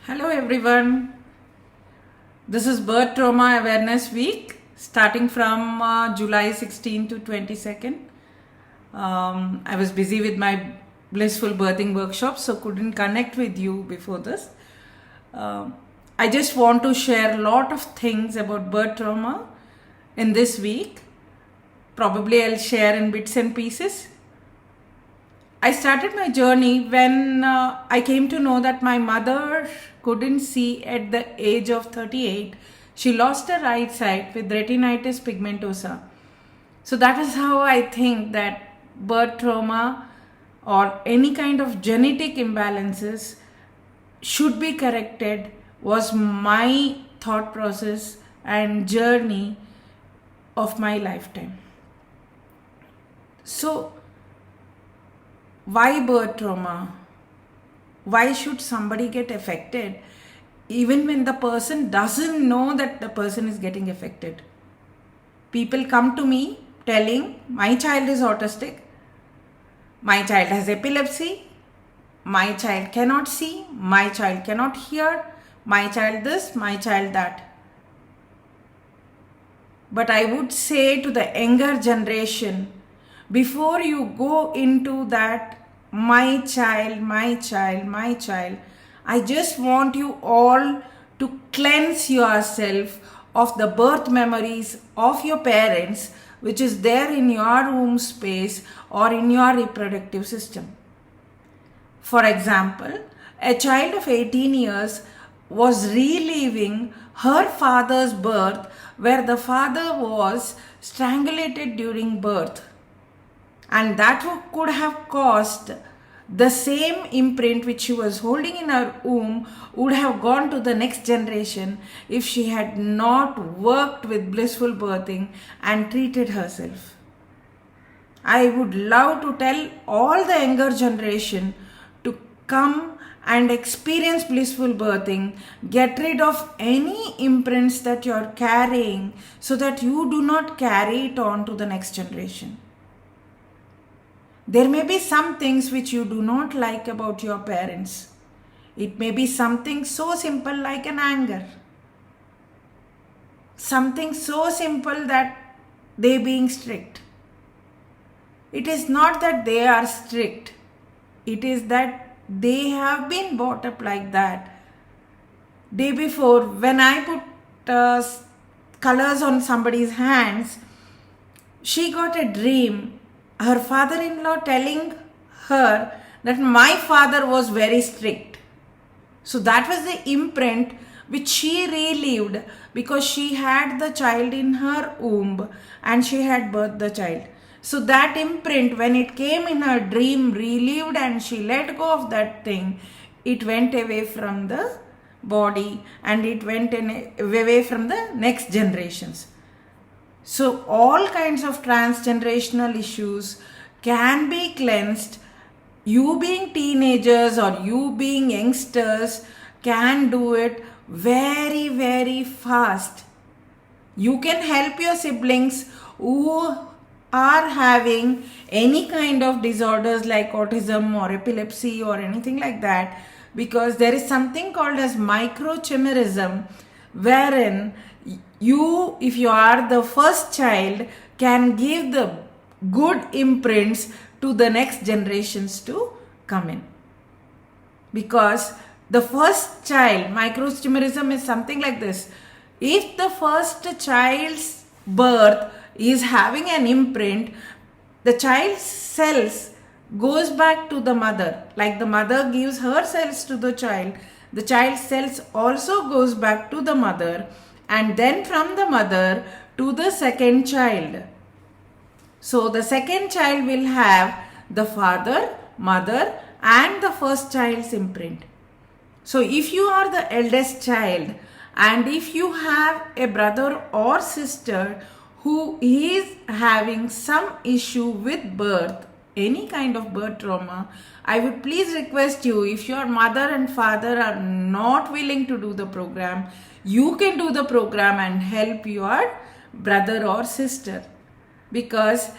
Hello everyone. This is Birth Trauma Awareness Week starting from July 16 to 22nd. I was busy with my blissful birthing workshop, so couldn't connect with you before this. I just want to share a lot of things about birth trauma in this week. Probably I'll share in bits and pieces. I started my journey when I came to know that my mother couldn't see at the age of 38. She lost her right side with retinitis pigmentosa. So that is how I think that birth trauma or any kind of genetic imbalances should be corrected was my thought process and journey of my lifetime. So why birth trauma? Why should somebody get affected even when the person doesn't know that the person is getting affected? People come to me telling, my child is autistic, my child has epilepsy, my child cannot see, my child cannot hear, my child this, my child that. But I would say to the younger generation, before you go into that, my child, I just want you all to cleanse yourself of the birth memories of your parents, which is there in your womb space or in your reproductive system. For example, a child of 18 years was reliving her father's birth, where the father was strangulated during birth. And that could have caused the same imprint which she was holding in her womb would have gone to the next generation if she had not worked with blissful birthing and treated herself. I would love to tell all the younger generation to come and experience blissful birthing. Get rid of any imprints that you're carrying so that you do not carry it on to the next generation. There may be some things which you do not like about your parents. It may be something so simple like an anger. Something so simple that they being strict. It is not that they are strict. It is that they have been brought up like that. Day before, when I put colors on somebody's hands, she got a dream. Her father-in-law telling her that my father was very strict. So that was the imprint which she relived because she had the child in her womb and she had birthed the child. So that imprint, when it came in her dream, relived and she let go of that thing, it went away from the body and it went away from the next generations. So all kinds of transgenerational issues can be cleansed. You being teenagers or you being youngsters can do it very, very fast. You can help your siblings who are having any kind of disorders like autism or epilepsy or anything like that, because there is something called as microchimerism, wherein you, if you are the first child, can give the good imprints to the next generations to come in. Because the first child, microchimerism is something like this. If the first child's birth is having an imprint, the child's cells goes back to the mother. Like the mother gives her cells to the child's cells also goes back to the mother, and then from the mother to the second child. So the second child will have the father, mother and the first child's imprint. So if you are the eldest child and if you have a brother or sister who is having some issue with birth, any kind of birth trauma, I would please request you, if your mother and father are not willing to do the program, you can do the program and help your brother or sister, because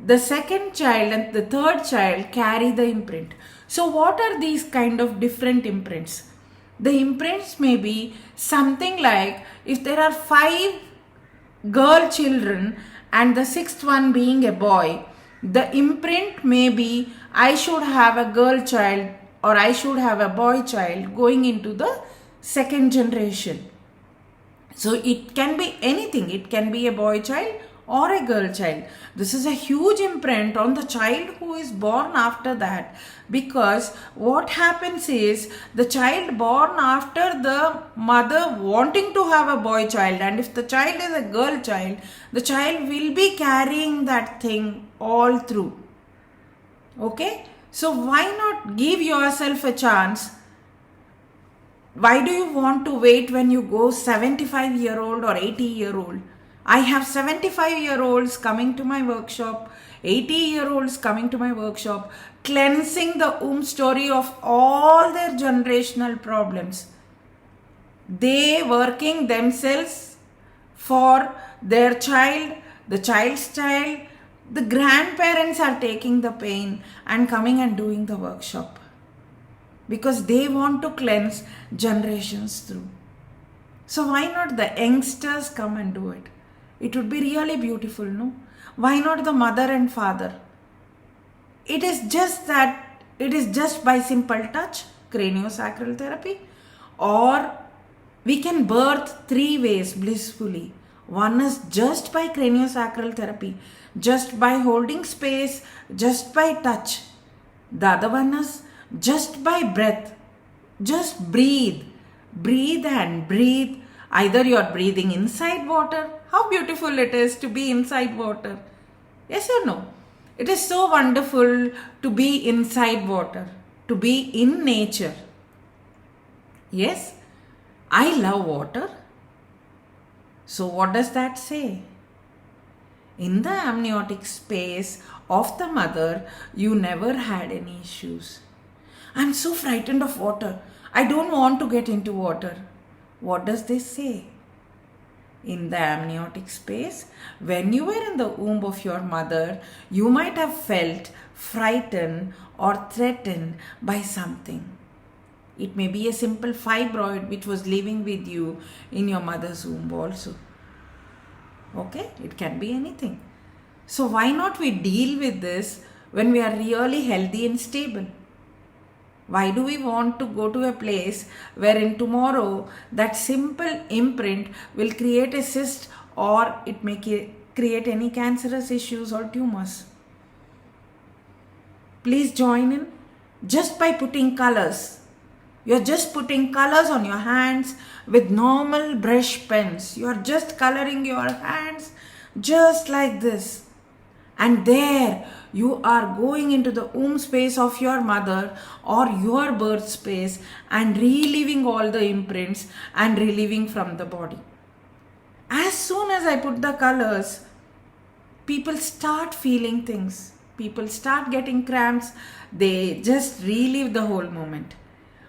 the second child and the third child carry the imprint. So what are these kind of different imprints? The imprints may be something like, if there are 5 girl children and the 6th one being a boy, the imprint may be, I should have a girl child or I should have a boy child going into the second generation. So it can be anything. It can be a boy child or a girl child. This is a huge imprint on the child who is born after that, because what happens is the child born after the mother wanting to have a boy child, and if the child is a girl child, the child will be carrying that thing all through. Okay? So why not give yourself a chance? Why do you want to wait when you go 75-year-old or 80-year-old? I have 75-year-olds coming to my workshop, 80-year-olds coming to my workshop, cleansing the story of all their generational problems. They working themselves for their child, the child's child. The grandparents are taking the pain and coming and doing the workshop, because they want to cleanse generations through. So why not the youngsters come and do it? It would be really beautiful, no? Why not the mother and father? It is just by simple touch, craniosacral therapy, or we can birth 3 ways blissfully. One is just by craniosacral therapy, just by holding space, just by touch. The other one is just by breath. Just breathe. Breathe and breathe. Either you are breathing inside water. How beautiful it is to be inside water. Yes or no? It is so wonderful to be inside water, to be in nature. Yes, I love water. So what does that say? In the amniotic space of the mother, you never had any issues. I'm so frightened of water. I don't want to get into water. What does this say? In the amniotic space, when you were in the womb of your mother, you might have felt frightened or threatened by something. It may be a simple fibroid which was living with you in your mother's womb also. Okay? It can be anything. So why not we deal with this when we are really healthy and stable? Why do we want to go to a place wherein tomorrow that simple imprint will create a cyst, or it may create any cancerous issues or tumors? Please join in just by putting colors. You're just putting colors on your hands with normal brush pens. You're just coloring your hands just like this. And there you are going into the womb space of your mother or your birth space and reliving all the imprints and reliving from the body. As soon as I put the colors, people start feeling things. People start getting cramps. They just relive the whole moment.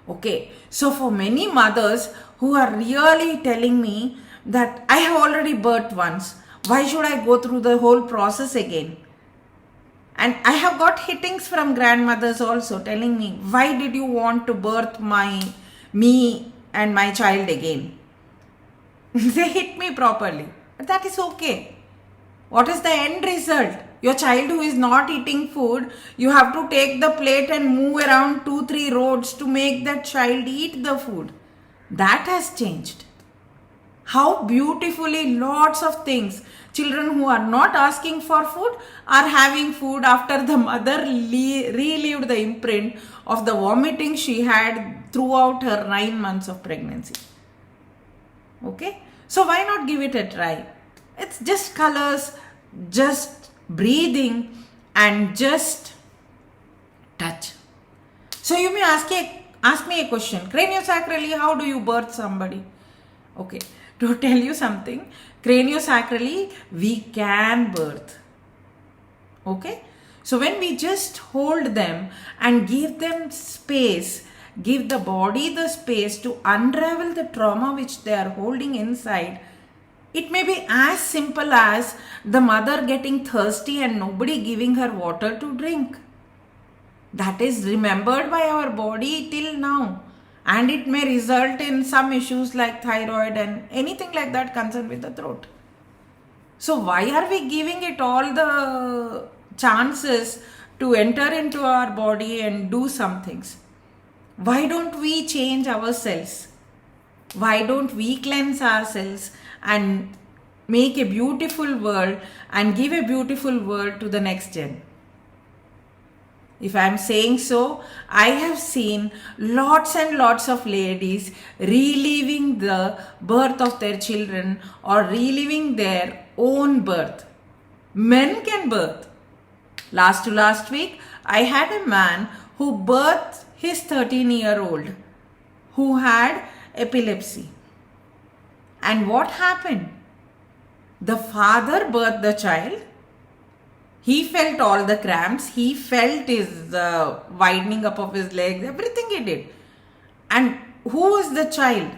Okay, so for many mothers who are really telling me that I have already birthed once, why should I go through the whole process again? And I have got hittings from grandmothers also telling me, why did you want to birth me and my child again? They hit me properly. But that is okay. What is the end result? Your child who is not eating food, you have to take the plate and move around 2-3 roads to make that child eat the food. That has changed. How beautifully lots of things. Children who are not asking for food are having food after the mother relived the imprint of the vomiting she had throughout her 9 months of pregnancy. Okay? So why not give it a try? It's just colors, just breathing and just touch. So you may ask me a question. Craniosacrally, how do you birth somebody? Okay. To tell you something, craniosacrally, we can birth. Okay? So when we just hold them and give them space, give the body the space to unravel the trauma which they are holding inside, it may be as simple as the mother getting thirsty and nobody giving her water to drink. That is remembered by our body till now. and it may result in some issues like thyroid and anything like that concerned with the throat. So why are we giving it all the chances to enter into our body and do some things? Why don't we change ourselves? Why don't we cleanse ourselves and make a beautiful world and give a beautiful world to the next gen? If I am saying so, I have seen lots and lots of ladies reliving the birth of their children or reliving their own birth. Men can birth. Last to last week, I had a man who birthed his 13-year-old who had epilepsy. And what happened? The father birthed the child. He felt all the cramps. He felt his widening up of his legs, everything he did. And who was the child?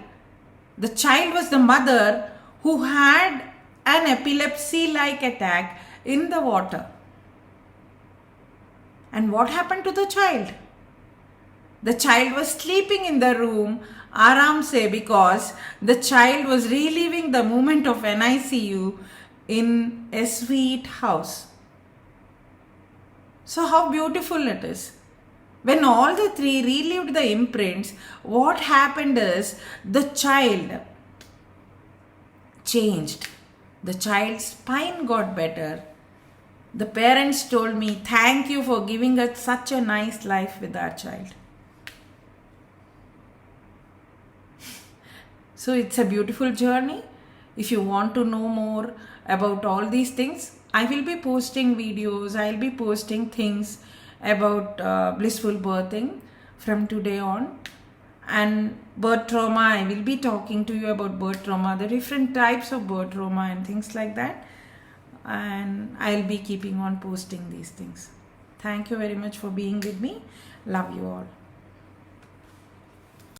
The child was the mother who had an epilepsy-like attack in the water. And what happened to the child? The child was sleeping in the room, aram se, because the child was reliving the moment of NICU in a sweet house. So how beautiful it is. When all the three relived the imprints, what happened is the child changed. The child's spine got better. The parents told me, thank you for giving us such a nice life with our child. So it's a beautiful journey. If you want to know more about all these things, I will be posting videos, I'll be posting things about blissful birthing from today on. And birth trauma, I will be talking to you about birth trauma, the different types of birth trauma and things like that. And I'll be keeping on posting these things. Thank you very much for being with me. Love you all.